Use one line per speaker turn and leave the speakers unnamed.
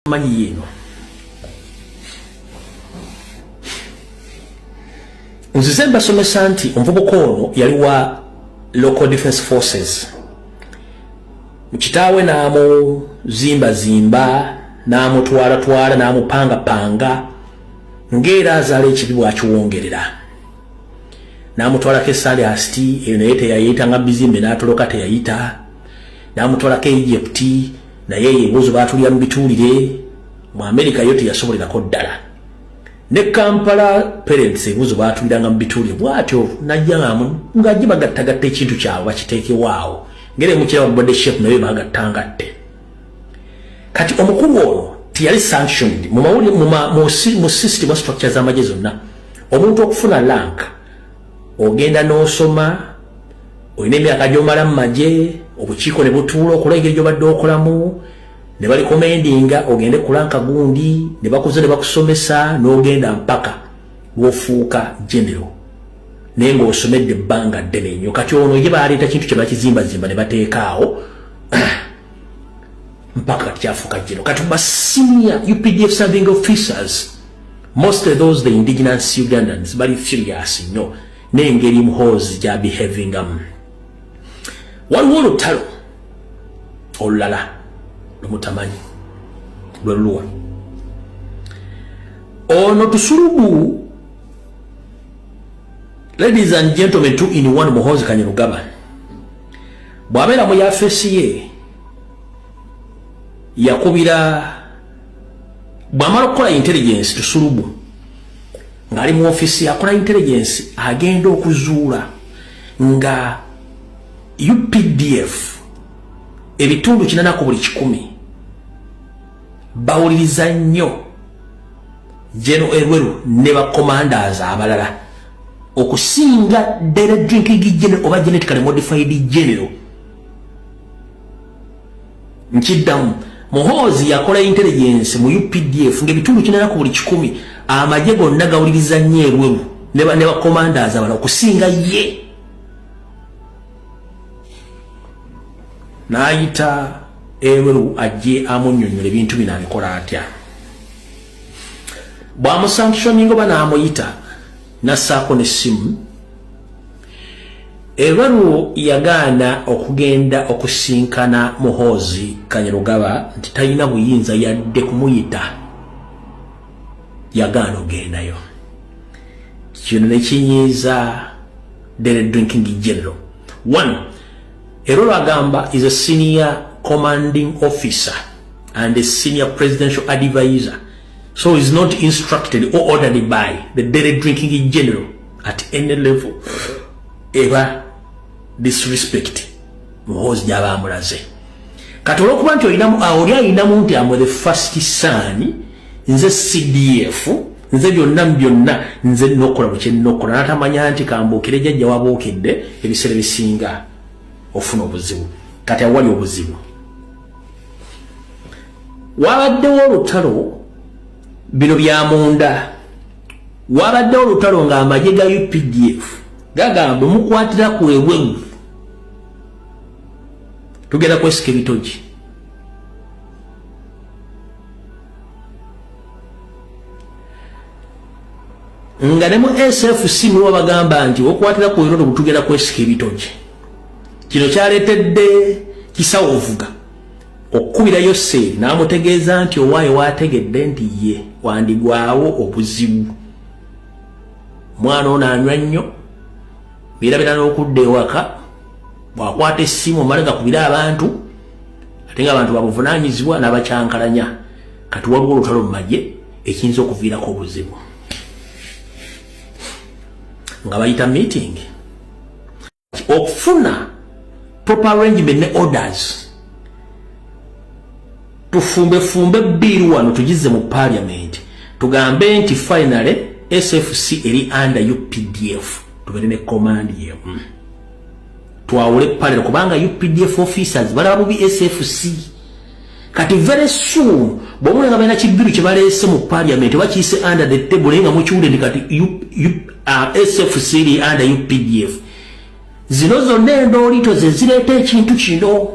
manyi yino nzize mbasomesa nti omuvubuka ono yali wa Local Defense Forces mukitaawe n'amuzimba n'amutwala n'amupanga ng'era azaala ekibi bw'akiwongerera n'amutwalako esaali asiti eyo naye teyayita nga bizimbe n'atoloka teyayita n'amutwalako Egypt naye ebibuuzo baatulya mu bituulire mu America yo teyasobolerako ddala ne Kampala parents ebibuuzo baatuliranga mu bituulire bw'atyo najja ng'ajje bagattagatta ekintu kyabwe bakiteekewaawo ngere mukira wa body shape naye bagattagatte kati omukulu ono tiyali sanctioned mu system structure z'amagye zonna omuntu okufuna rank ogenda n'osoma olina emyaka gy'omala mu magye obukiiko ne butuula okola engeri gy'obadde okolamu ne bali komendinga ogende kulanka gundi ne bakuze ne bakusomesa n'ogenda mpaka lw'ofuuka general naye ng'osomedde ebbanga ddene nnyo kati ono ye baleeta kintu kye bakizimbazimba ne bateekaawo mpaka kati kyafuuka general kati ba senior UPDF serving officers most of those the indigenous Ugandans bali furious nnyo n'engeri muhoozi gya behavingamu waliwo olutalo olulala lumutamanyi lweluluwa ono Tusulubu ladies and gentlemen 2-in-1 Muhoozi Kainerugaba bw'abeera mu yafeesi ye yakubira bw'amala okukola intelligence Tusulubu ng'ali mu ofisi akola intelligence agenda okuzuula nga UPDF ebitundu 80 ku buli 100 bawuliriza nnyo General Elweru ne ba commanders abalala okusinga Direct Drinking General oba Genetically Modified General nkiddamu Muhoozi yakola intelligence mu UPDF ng'ebitundu 80 ku buli 100 amagye gonna gawuliriza nnyo Elweru ne ba commanders abalala okusinga ye n'ayita Elweru ajje amunnyonnyola ebintu bino abikola atya bw'amusanctioninga oba n'amuyita n'assaako n'essimu Elweru yagaana okugenda okusinkana Muhoozi Kainerugaba nti talina buyinza yadde kumuyita yagaana ogendayo kino ne kinyiiza Direct Drinking General. One, Elweru agamba is a senior commanding officer and a senior presidential advisor, so is not instructed or ordered by the Direct Drinking General at any level. Eba disrespect Muhoozi gy'aba amulaze kati olw'okuba nti oli alinamu nti amwe the first son nze CDF nze byonna nze nokola bukye nokola natamanya nti kambuukire jjajja wabookedde ebiseera bisinga ofuna obuzibu kati awali obuzibu wabaddewo olutalo bino bya munda wabaddewo olutalo ng'amagye ga UPDF gagamba mukwatira ku Elweru tugenda kwesika ebitogi nga ne mu SFC niwo bagamba nti okwatira ku Elweru tugenda kwesika ebitogi kino kyaleetedde Kisawuvuga okukubirayo Seeri n'amutegeeza nti owaayo waategedde nti ye wandigwawo obuzibu mwana ono anywa nnyo birabira n'okudda ewaka bw'akwata essimu omala gakubira abantu ate ng'abantu babuvunaanyizibwa n'abakyankalanya kati waliwo olutalo mu magye ekiyinza okuviirako obuzibu nga bayita meeting okufuna proper arrangement ne orders tufumbefumbe biru wano tugize mu parliament tugambe nti finally SFC eri under UPDF tubere ne command ye twawule pale kubanga UPDF officers balaba bubi SFC kati very soon bomwe nga bana kibiru kye balese mu parliament bakise under the table nga mukiwude kati SFC eri under UPDF zino zonna endolito ze zireeta ekintu kino